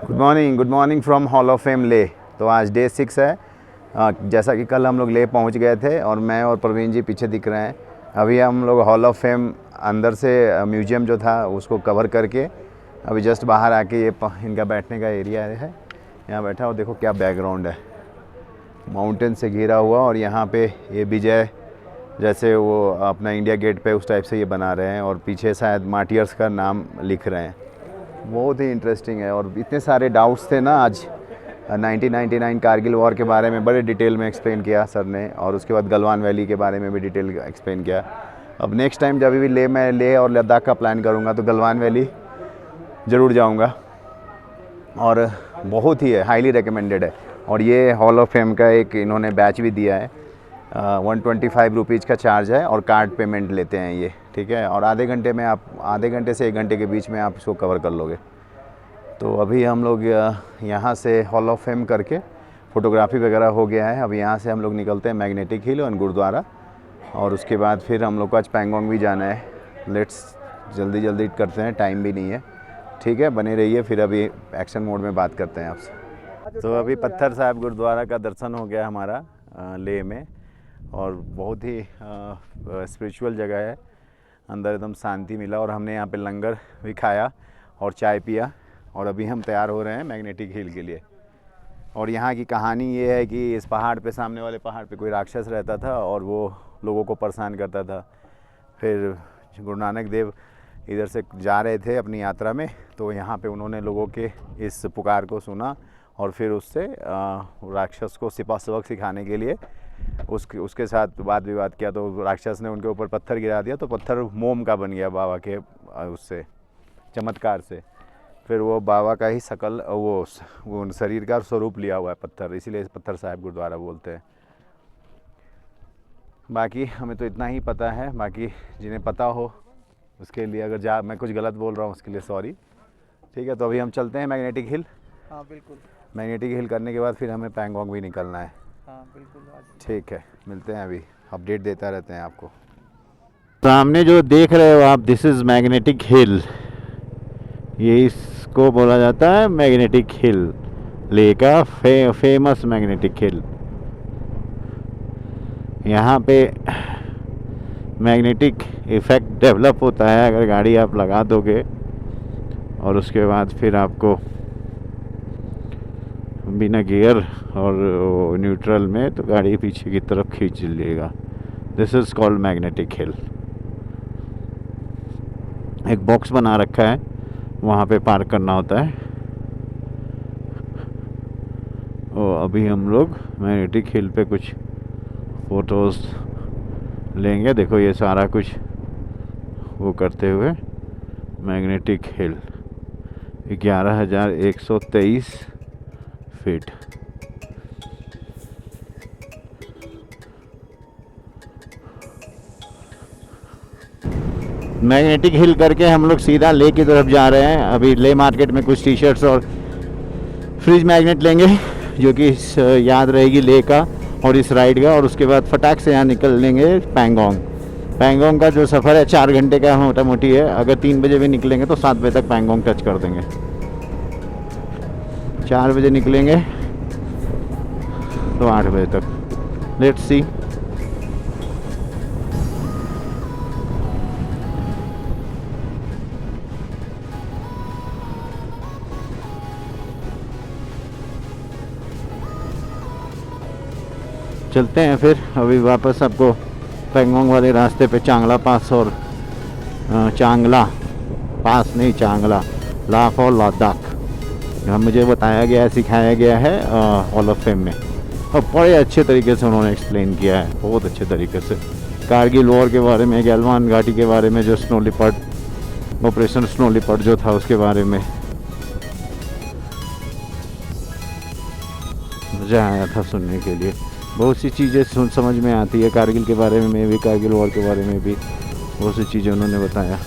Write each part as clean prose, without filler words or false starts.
Good morning from hall of fame ले। तो आज डे 6 है। जैसा कि कल हम लोग ले पहुंच गए थे और मैं और प्रवीण जी पीछे दिख रहे हैं। अभी हम लोग हॉल ऑफ फेम अंदर से म्यूजियम जो था उसको कवर करके अभी जस्ट बाहर आके ये इनका बैठने का एरिया है, यहाँ बैठा और देखो क्या बैकग्राउंड है, माउंटेन से घिरा हुआ। और यहाँ पे ये विजय जैसे वो अपना इंडिया गेट पे उस टाइप से ये बना रहे हैं और पीछे शायद मार्टियर्स का नाम लिख रहे हैं। बहुत ही इंटरेस्टिंग है और इतने सारे डाउट्स थे ना। आज 1999 कारगिल वॉर के बारे में बड़े डिटेल में एक्सप्लेन किया सर ने, और उसके बाद गलवान वैली के बारे में भी डिटेल एक्सप्लेन किया। अब नेक्स्ट टाइम जब भी मैं ले और लद्दाख का प्लान करूँगा तो गलवान वैली ज़रूर जाऊँगा और बहुत ही है, हाईली रिकमेंडेड है। और ये हॉल ऑफ फेम का एक इन्होंने बैच भी दिया है। 125 रुपीज़ का चार्ज है और कार्ड पेमेंट लेते हैं ये, ठीक है। और आधे घंटे से 1 घंटे के बीच में आप इसको कवर कर लोगे। तो अभी हम लोग यहाँ से हॉल ऑफ फेम करके फ़ोटोग्राफी वगैरह हो गया है। अब यहाँ से हम लोग निकलते हैं मैग्नेटिक हिल और गुरुद्वारा, और उसके बाद फिर हम लोग को आज पैंगोंग भी जाना है। लेट्स जल्दी करते हैं, टाइम भी नहीं है, ठीक है। बने रहिए, फिर अभी एक्शन मोड में बात करते हैं आपसे। तो अभी पत्थर साहिब गुरुद्वारा का दर्शन हो गया हमारा लेह में, और बहुत ही स्पिरिचुअल जगह है। अंदर एकदम शांति मिला और हमने यहाँ पे लंगर भी खाया और चाय पिया, और अभी हम तैयार हो रहे हैं मैग्नेटिक हिल के लिए। और यहाँ की कहानी ये है कि इस पहाड़ पे, सामने वाले पहाड़ पे कोई राक्षस रहता था और वो लोगों को परेशान करता था। फिर गुरु नानक देव इधर से जा रहे थे अपनी यात्रा में, तो यहाँ पे उन्होंने लोगों के इस पुकार को सुना और फिर उससे राक्षस को सबक सिखाने के लिए उसके साथ वाद विवाद किया। तो राक्षस ने उनके ऊपर पत्थर गिरा दिया, तो पत्थर मोम का बन गया बाबा के उससे चमत्कार से। फिर वो बाबा का ही शकल, वो शरीर का स्वरूप लिया हुआ है पत्थर, इसीलिए पत्थर साहिब गुरुद्वारा बोलते हैं। बाकी हमें तो इतना ही पता है, बाकी जिन्हें पता हो उसके लिए, अगर मैं कुछ गलत बोल रहा हूँ उसके लिए सॉरी, ठीक है। तो अभी हम चलते हैं मैग्नेटिक हिल। हाँ बिल्कुल। मैग्नेटिक हिल करने के बाद फिर हमें पैंगोंग भी निकलना है। हाँ बिल्कुल, ठीक है, मिलते हैं, अभी अपडेट देता रहते हैं आपको। सामने जो देख रहे हो आप, दिस इज़ मैग्नेटिक हिल। ये इसको बोला जाता है मैग्नेटिक हिल, लेह का फेमस मैग्नेटिक हिल। यहाँ पे मैग्नेटिक इफ़ेक्ट डेवलप होता है अगर गाड़ी आप लगा दोगे, और उसके बाद फिर आपको बिना गियर और न्यूट्रल में तो गाड़ी पीछे की तरफ खींच लेगा। This is called magnetic hill. एक बॉक्स बना रखा है, वहाँ पे पार्क करना होता है। और अभी हम लोग मैग्नेटिक हिल पे कुछ फ़ोटोज़ लेंगे। देखो ये सारा कुछ वो करते हुए magnetic hill 11,123 feet. Magnetic hill करके हम लोग सीधा लेह की तरफ जा रहे हैं। अभी लेह मार्केट में कुछ टी शर्ट्स और फ्रिज मैग्नेट लेंगे, जो कि याद रहेगी लेह का और इस राइड का। और उसके बाद फटाक से यहाँ निकल लेंगे पैंगोंग का जो सफ़र है 4 घंटे का मोटा मोटी है। अगर 3 बजे भी निकलेंगे तो 7 बजे तक पैंगोंग टच कर देंगे। 4 बजे निकलेंगे तो 8 बजे तक। Let's see. चलते हैं फिर अभी वापस आपको पैंगोंग वाले रास्ते पे चांगला पास और चांगला पास नहीं, चांगला लाफ और लद्दाख यहाँ मुझे बताया गया है, सिखाया गया है हॉल ऑफ फेम में। और बड़े अच्छे तरीके से उन्होंने एक्सप्लेन किया है, बहुत अच्छे तरीके से कारगिल वॉर के बारे में, गलवान घाटी के बारे में, जो snow leopard operation snow leopard जो था उसके बारे में। मज़ा आया था सुनने के लिए। बहुत सी चीज़ें समझ में आती है कारगिल के बारे में भी, कारगिल वॉर के बारे में भी बहुत सी चीज़ें उन्होंने बताया।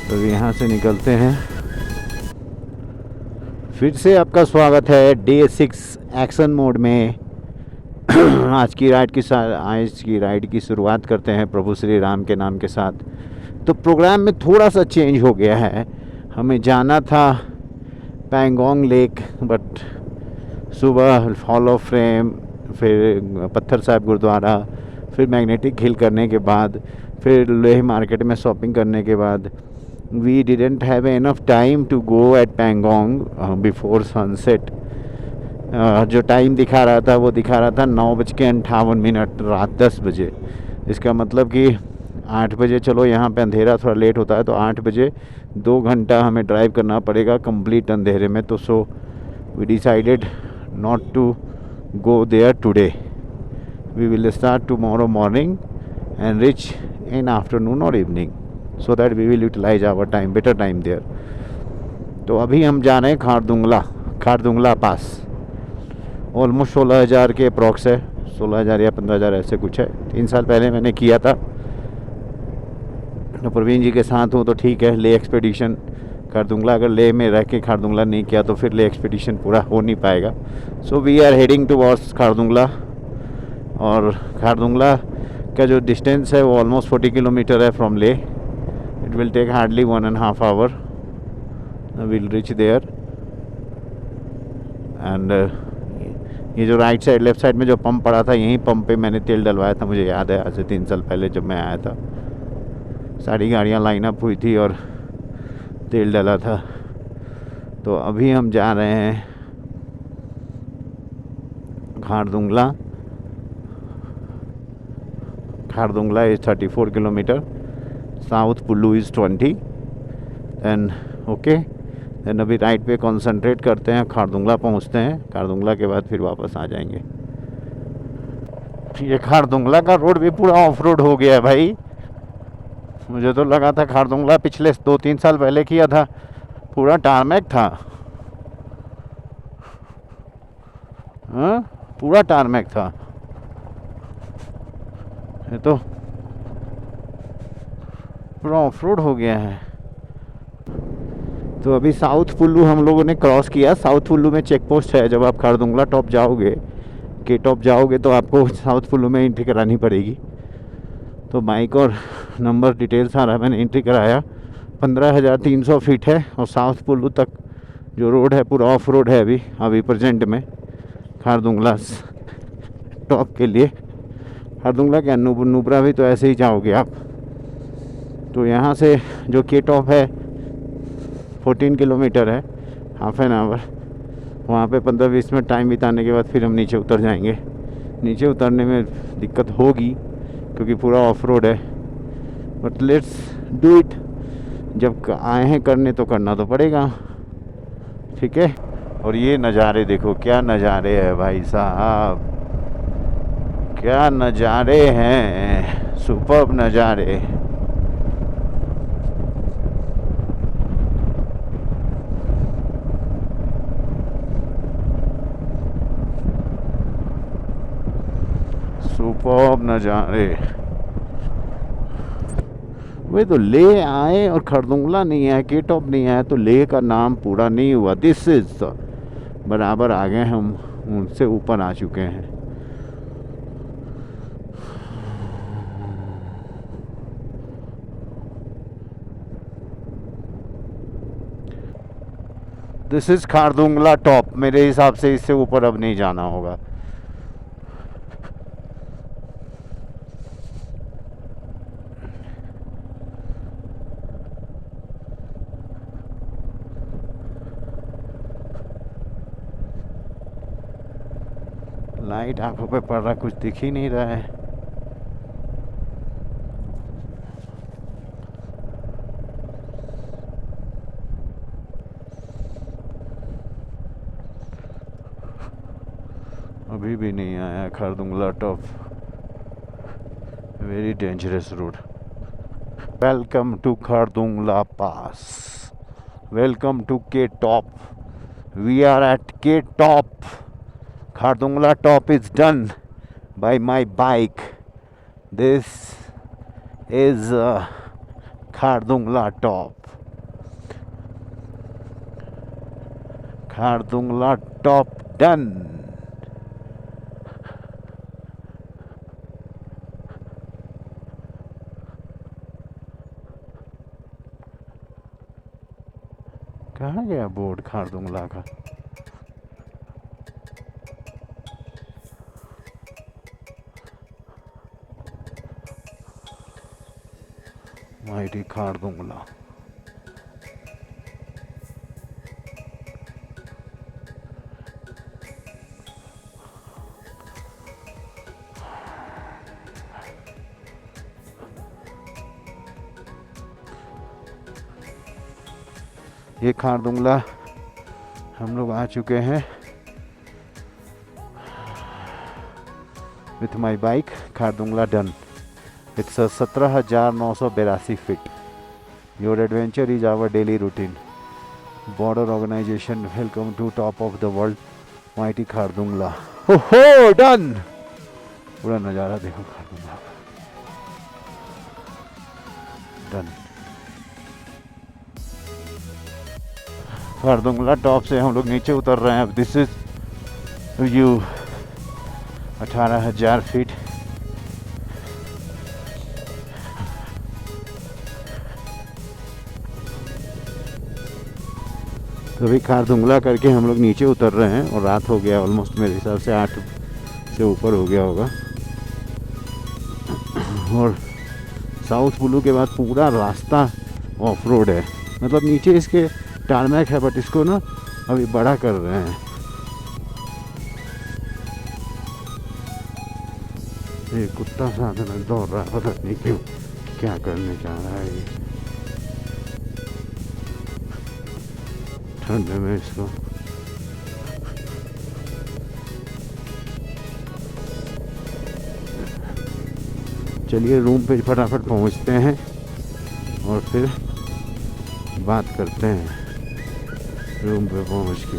तो यहाँ से निकलते हैं। फिर से आपका स्वागत है डे 6 एक्शन मोड में। आज की राइड की शुरुआत करते हैं प्रभु श्री राम के नाम के साथ। तो प्रोग्राम में थोड़ा सा चेंज हो गया है। हमें जाना था पैंगोंग लेक, बट सुबह हॉल ऑफ फ्रेम, फिर पत्थर साहिब गुरुद्वारा, फिर मैग्नेटिक हिल करने के बाद, फिर लेह मार्केट में शॉपिंग करने के बाद, we didn't have enough time to go at Pangong before sunset. जो टाइम दिखा रहा था वो दिखा रहा था 9:58, रात 10 बजे। इसका मतलब कि 8 बजे, चलो यहाँ पे अंधेरा थोड़ा लेट होता है, तो 8 बजे 2 घंटा हमें ड्राइव करना पड़ेगा कंप्लीट अंधेरे में। तो so we decided not to go there today. We will start tomorrow morning and reach in afternoon or evening, so that we will utilize our time, better time there. तो अभी हम जा रहे हैं खारदुंगला पास। ऑलमोस्ट 16,000 के अप्रॉक्स है, 16,000 या 15,000 ऐसे कुछ है। 3 साल पहले मैंने किया था, तो प्रवीण जी के साथ हूँ तो ठीक है। ले एक्सपीडिशन खारदुंगला, अगर ले में रह के खारदुंगला नहीं किया तो फिर ले एक्सपीडिशन पूरा हो नहीं पाएगा। So we are heading towards Khardungla, और खारदुंगला का जो डिस्टेंस है वो ऑलमोस्ट 40 किलोमीटर है from Leh. It will take hardly 1.5 hour, will reach there. And ये जो राइट साइड लेफ्ट साइड में जो पंप पड़ा था, यहीं पंप पे मैंने तेल डलवाया था, मुझे याद है, आज से 3 साल पहले जब मैं आया था। सारी गाड़ियाँ लाइन अप हुई थी और तेल डाला था। तो अभी हम जा रहे हैं Khardungla. Khardungla is 34 kilometre, south Pullu is 20। Then okay, then अभी राइट पे कंसंट्रेट करते हैं, खारदुंगला पहुंचते हैं। खारदुंगला के बाद फिर वापस आ जाएंगे। ये खारदुंगला का रोड भी पूरा ऑफ रोड हो गया है भाई। मुझे तो लगा था खारदुंगला पिछले 2-3 साल पहले किया था, पूरा टारमैक था। हाँ, पूरा टारमैक था। ये तो पूरा ऑफ रोड हो गया है। तो अभी साउथ पुल्लू हम लोगों ने क्रॉस किया। साउथ पुल्लू में चेक पोस्ट है। जब आप खारदुंगला टॉप जाओगे, के टॉप जाओगे, तो आपको साउथ पुल्लू में एंट्री करानी पड़ेगी। तो बाइक और नंबर डिटेल सारा मैंने एंट्री कराया। 15,300 फीट है, और साउथ पुल्लू तक जो रोड है पूरा ऑफ रोड है अभी प्रेजेंट में खारदुंगला टॉप के लिए। खारदुंगला क्या, नुब्रा भी तो ऐसे ही जाओगे आप। तो यहाँ से जो के टॉप है 14 किलोमीटर है, हाफ एन आवर। वहाँ पे 15-20 मिनट टाइम बिताने के बाद फिर हम नीचे उतर जाएंगे। नीचे उतरने में दिक्कत होगी क्योंकि पूरा ऑफ रोड है, बट लेट्स डू इट। जब आए हैं करने तो करना तो पड़ेगा, ठीक है। और ये नज़ारे देखो, क्या नज़ारे हैं भाई साहब, क्या नज़ारे हैं, सुपर्ब नज़ारे। सुपर्ब नज़ारे। वे तो ले आए और खारदुंगला नहीं आया, के टॉप नहीं आया, तो ले का नाम पूरा नहीं हुआ। दिस इज बराबर आ गए हम, उनसे ऊपर आ चुके हैं। This is Khardungla top. मेरे हिसाब से इससे ऊपर अब नहीं जाना होगा। लाइट आंखों पे पड़ रहा, कुछ दिख ही नहीं रहा है। अभी भी नहीं आया Khardungla top. Very dangerous road. Welcome to Khardungla pass, welcome to K top. We are at K top. Khardungla top is done by my bike. This is Khardungla top. Khardungla top done. कहाँ गया बोर्ड खारदुंगला का। Mighty Khardungla. ये खारदुंगला हम लोग आ चुके हैं with my bike. Khardungla done. It's 17,982 feet. Your adventure is our daily routine. Border organisation welcome to top of the world mighty Khardungla. हो डन। पूरा नज़ारा देखो खारदुंगला डन। खारदुंगला टॉप से हम लोग नीचे उतर रहे हैं। अब दिस इज व्यू 18,000 फीट। तो अभी खारदुंगला करके हम लोग नीचे उतर रहे हैं और रात हो गया ऑलमोस्ट, मेरे हिसाब से 8 से ऊपर हो गया होगा। और साउथ बुलू के बाद पूरा रास्ता ऑफ रोड है, मतलब नीचे इसके टारमैक है बट इसको ना अभी बड़ा कर रहे हैं। ये कुत्ता साधन दौड़ रहा है, पता नहीं क्यों, क्या करने जा रहा है ये ठंड में इसको। चलिए रूम पे फटाफट पहुंचते हैं और फिर बात करते हैं रूम पे पहुंच के।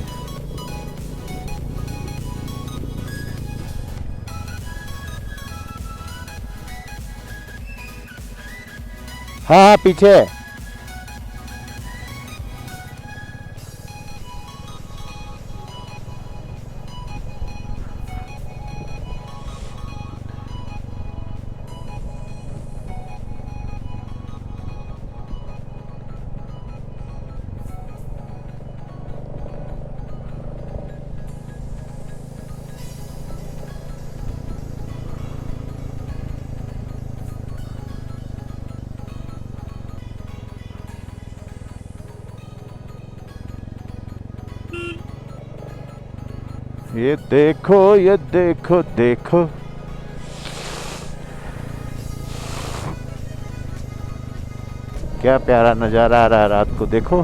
हाँ पीछे। ये देखो देखो। क्या प्यारा नज़ारा आ रहा है रात को, देखो।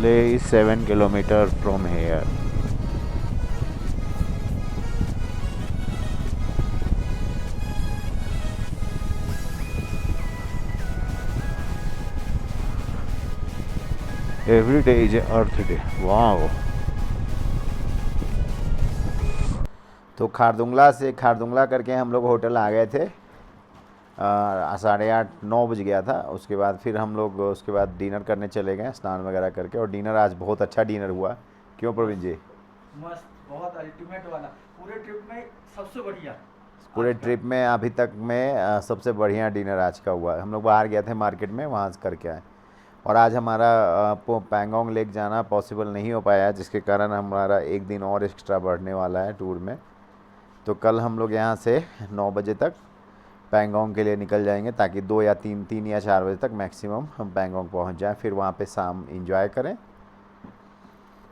ले 7 kilometre from here. Every day is earth day. Wow. तो खारदुंगला करके हम लोग होटल आ गए थे। 8:30-9 बज गया था। उसके बाद फिर हम लोग उसके बाद डिनर करने चले गए, स्नान वगैरह करके। और डिनर आज बहुत अच्छा डिनर हुआ। क्यों प्रवीण जी? मस्त, बहुत अल्टीमेट वाला। पूरे ट्रिप में सबसे बढ़िया। पूरे ट्रिप में अभी तक में सबसे बढ़िया डिनर आज का हुआ। हम लोग बाहर गए थे मार्केट में, वहाँ से करके आए। और आज हमारा पैंगोंग लेक जाना पॉसिबल नहीं हो पाया, जिसके कारण हमारा एक दिन और एक्स्ट्रा बढ़ने वाला है टूर में। तो कल हम लोग यहाँ से 9 बजे तक पैंगोंग के लिए निकल जाएंगे, ताकि 2 या 3 या 4 बजे तक मैक्सिमम हम पैंगोंग पहुँच जाएं, फिर वहाँ पे शाम इंजॉय करें।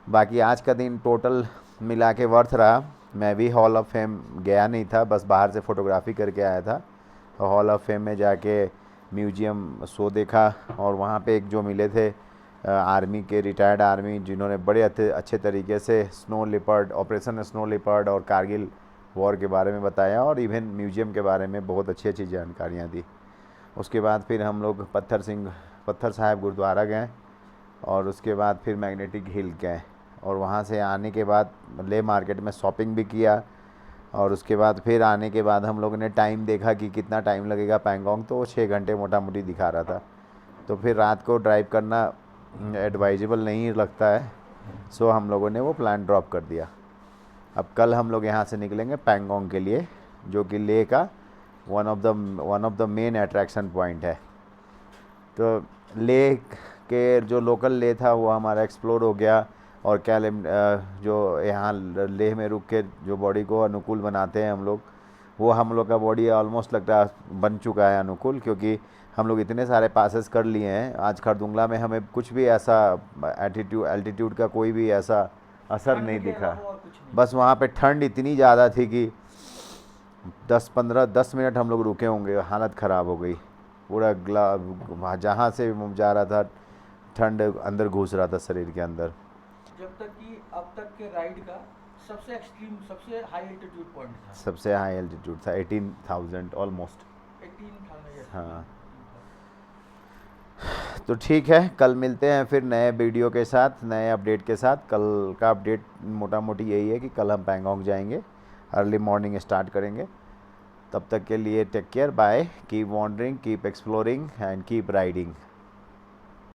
बाकी आज का दिन टोटल मिला के वर्थ रहा। मैं भी हॉल ऑफ फेम गया नहीं था, बस बाहर से फ़ोटोग्राफी करके आया था। तो हॉल ऑफ फेम में जाके म्यूजियम शो देखा, और वहाँ पे एक जो मिले थे आर्मी के, रिटायर्ड आर्मी, जिन्होंने बड़े अच्छे तरीके से snow leopard, operation snow leopard और कारगिल वॉर के बारे में बताया, और इवन म्यूजियम के बारे में बहुत अच्छी अच्छी जानकारियाँ दी। उसके बाद फिर हम लोग पत्थर साहिब गुरुद्वारा गए, और उसके बाद फिर मैग्नेटिक हिल गए। और वहाँ से आने के बाद ले मार्केट में शॉपिंग भी किया। और उसके बाद फिर आने के बाद हम लोगों ने टाइम देखा कि कितना टाइम लगेगा पैंगोंग, तो 6 घंटे मोटा मोटी दिखा रहा था। तो फिर रात को ड्राइव करना एडवाइजेबल नहीं लगता है, सो हम लोगों ने वो प्लान ड्रॉप कर दिया। अब कल हम लोग यहाँ से निकलेंगे पैंगोंग के लिए, जो कि ले का one of the main attraction point है। तो लेह के जो लोकल लेह था वो हमारा एक्सप्लोर हो गया। और जो यहाँ लेह में रुक के जो बॉडी को अनुकूल बनाते हैं हम लोग, वो हम लोग का बॉडी ऑलमोस्ट लगता है बन चुका है अनुकूल, क्योंकि हम लोग इतने सारे पासेस कर लिए हैं। आज खरदुंगला में हमें कुछ भी ऐसा एल्टीट्यूड का कोई भी ऐसा असर ठंड नहीं के दिखा। अलावा और कुछ नहीं। बस वहाँ पे ठंड इतनी ज़्यादा थी कि 10 मिनट हम लोग रुके होंगे, हालत ख़राब हो गई। पूरा जहाँ से जा रहा था ठंड अंदर घुस रहा था शरीर के अंदर। जब तक कि अब तक के राइड का सबसे एक्सट्रीम, सबसे हाई एल्टीट्यूड पॉइंट था। सबसे हाई एल्टीट्यूड था 18,000 ऑलमोस्ट। 18,000। हाँ, तो ठीक है, कल मिलते हैं फिर नए वीडियो के साथ, नए अपडेट के साथ। कल का अपडेट मोटा मोटी यही है कि कल हम पैंगोंग जाएंगे, अर्ली मॉर्निंग स्टार्ट करेंगे। तब तक के लिए take care, bye, keep wandering, keep exploring and keep riding.